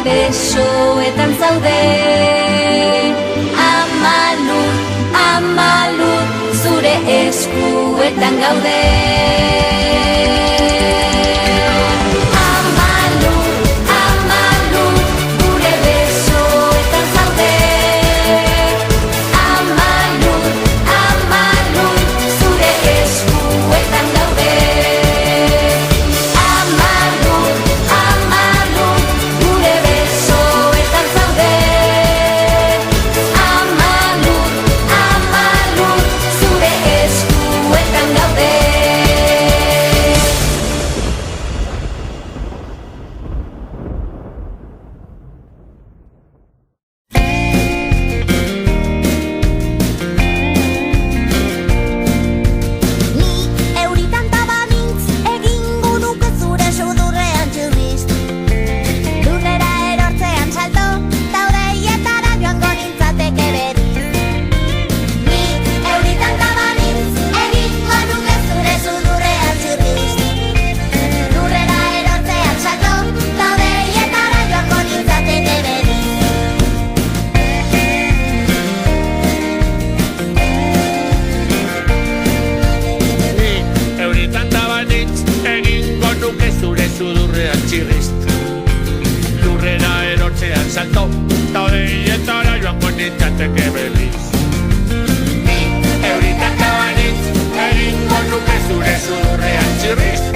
besoetan zaude. Amalur, zure eskuetan gaude. Amalur, gure besoetan zaude. Amalur, zure eskuetan gaude. Amalur, gure besoetan zaude. Amalur, zure eskuetan gaude. Ni euritan tabanintz egingo nuke zure sudurrean txurriz. Lurrera erortzean salto, ta hodeietara joango nintzateke berriz. Ni euritan tabanintz egingo nuke zure sudurrean txurriz. Lurrera erortzean salto, ta hodeietara joango nintzateke berriz. Ni euritan tabanitz egingo nuke zure sudurrean txirrizt. Lurrera erortzean salto, ta hodeietara joango nintzateke berriz. Ni euritan tabanitz egingo nuke zure sudurrean txirrizt.